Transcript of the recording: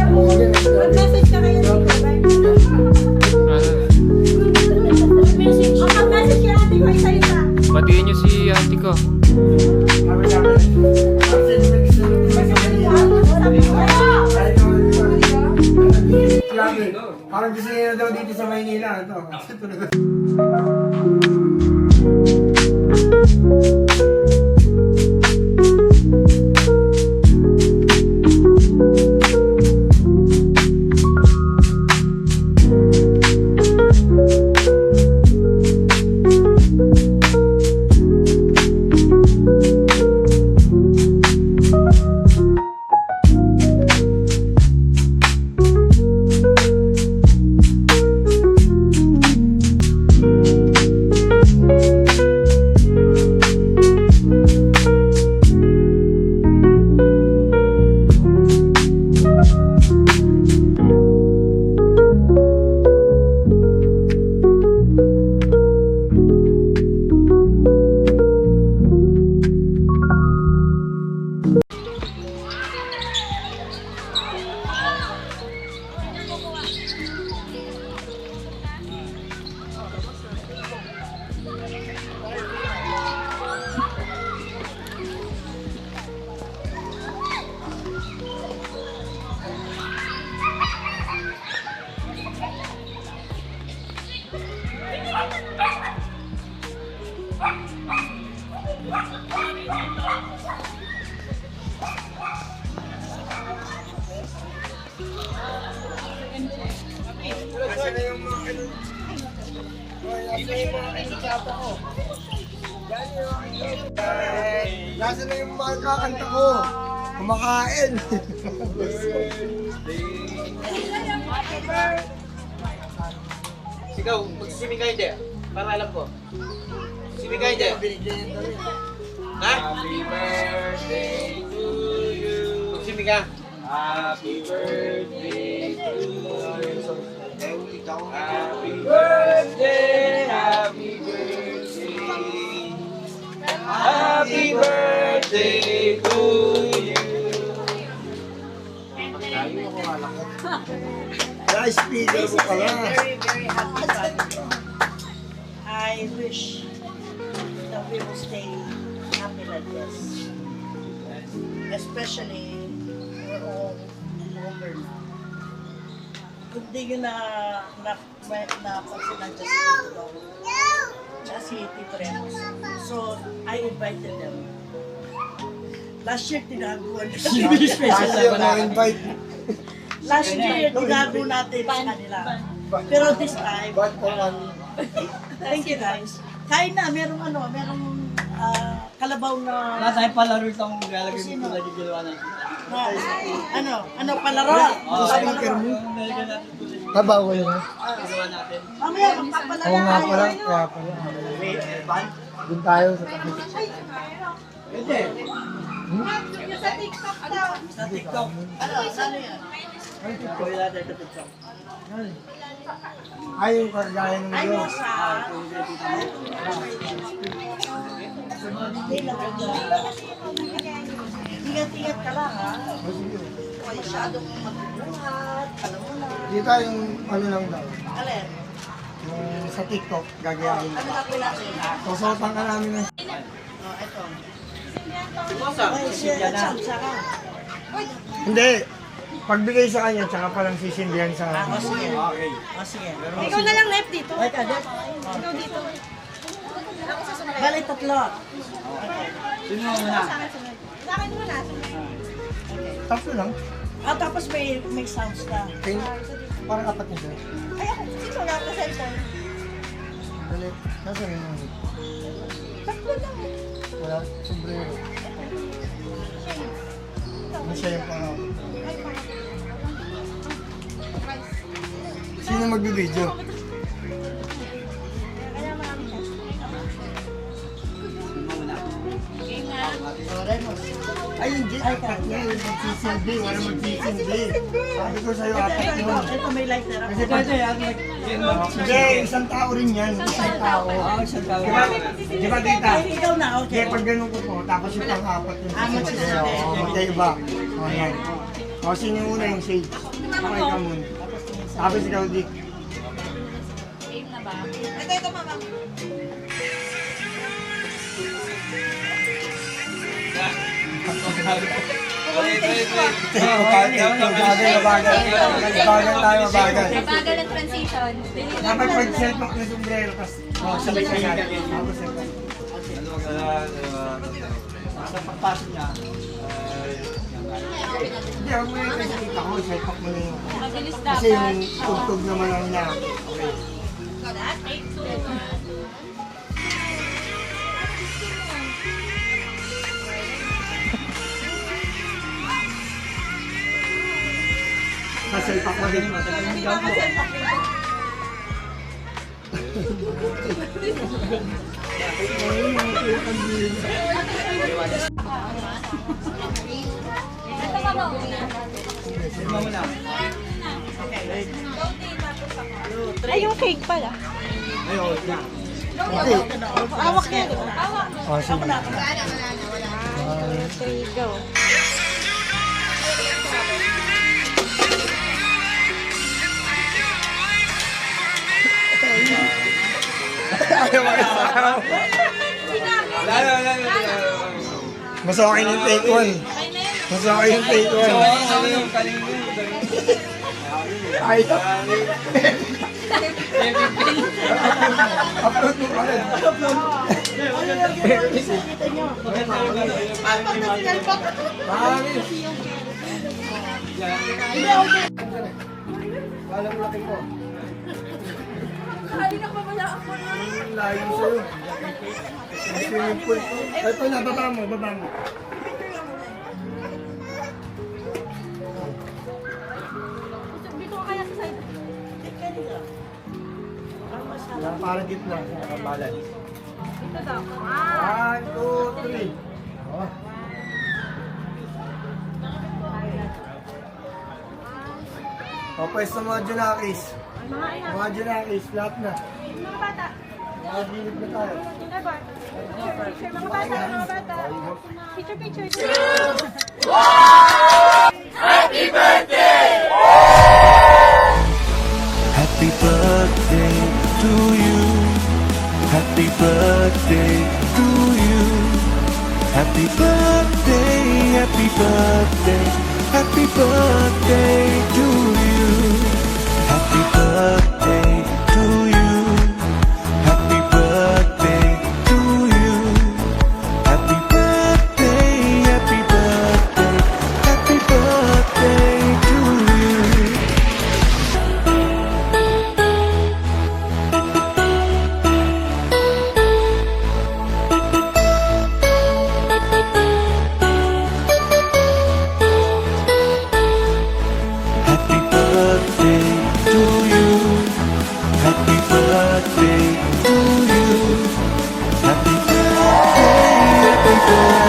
Mag-message ka kayo dito. Mag-message. O, mag-message kay ate ko, isa-isa. Batiin niyo si ate ko. Parang gusto niya daw dito sa Maynila. Ito. Nasaan na yung mga kakanta ko? Kumakain. Sigaw, magsisimi ka hindi. Para alam ko. Simi ka hindi. Ha? Happy birthday to you. Magsimi ka. Happy birthday to you. Happy birthday, happy birthday. Happy birthday to you. Dahil speaker mo pala. Very, very happy family. I wish that we will stay happy like this. Especially, we're all older now. Hindi yun napansin ng just ito. Just si Tito Remos. So, I invited them. Last year, tinaguan na special Kasi invite. Last year, tinago natin sa kanila. Pero this time, thank you guys. Kain na, merong kalabaw na... Wala tayong palaro itong lalagay mo sa ginawa natin. Palaro? Speaker mo. Tabaw yun ha? Ginawa natin. Mamaya, magpapalaro Oo nga tayo. pala. Kaya pala. Doon tayo sa tabi. Pwede. Sa TikTok daw. Sa TikTok. Ano yan? Gawin natin sa TikTok. Ay, yung kagaya ng Ay, Diyos. nasa... Hindi lang ang Ingat-ingat ka lang, ha? Huwag masyadong magbuhat. Alam mo na. Dito yung ano lang daw. Alin? Yung sa TikTok, gagayahin. Ano na natin? Susutan ka namin ng... Oh, ito. Sumosa. Ay, siya ka. Hindi. Pagbigay sa kanya, tsaka palang sisindihan sa O, sige. Okay. O, sige. Ikaw na lang left dito. Ay, kada. Ikaw dito. Bali, tatlo. Sino mo muna? Sa akin muna. Tapos lang. Tapos may sounds na. Kaya, parang apat na siya. Ay, ako. Sino wala ako sa cellphone? Dali. Nasaan yung mga? Tatlo lang. Wala. Sombrero. Ano siya yung pang... Sino magbibideo? Kaya marami ka. Ay, hindi. Apat na. Yung magsisilbi. Wala magsisilbi. Sabi ko sa'yo, apat yun. Ito may lighter ako. Hindi, isang tao rin yan. Isang tao. Di ba tita? Ay, ikaw na, okay. Kaya pag ganun ko po, tapos yung pang-apat yung magsisilbi. magsisilbi. O, magkaiba. O, yan. O, sino yung una yung sage? Okay ka muna. Tapos ikaw, Dick. Game na ba? Ito, mama. Mabagal ang transition. Dapat pag-selpak na sombrero, tapos sabay ka natin. Tapos ito. Sa pagpasok niya, Hindi, huwag mo yung kita ko, selpak mo na yun. Mabilis Kasi dapat. yung tugtog naman lang niya. Kaselpak mo din. Ito mama. Ay, yung cake pala. Ayun, na. Awak niya. Awak. Oh, sige. There you go. Ayaw mo kasama. Mas okay yung take one. Mas okay yung take one. Ayaw. Upload mo pa rin. Alam mo laki ko. Halika pa wala ako na. Layo sa'yo. May swimming pool. Ito na, baba mo, baba mo. Dito ka kaya sa side. Para gitna, nakabalance. Dito daw. 1, 2, 3. Oh. O, pwesto mga Junakis. Mga Junakis, lahat na. Mga bata. Mga gilid na tayo. Mga bata. Picture, mga bata. Mga bata. Picture, picture. Happy birthday to you. Happy birthday to you. Happy birthday, happy birthday, happy birthday to you. Happy birthday to you. Happy birthday to you. Happy birthday, happy birthday, happy birthday to you. Happy birthday to you. Happy birthday to you. Happy birthday, happy birthday.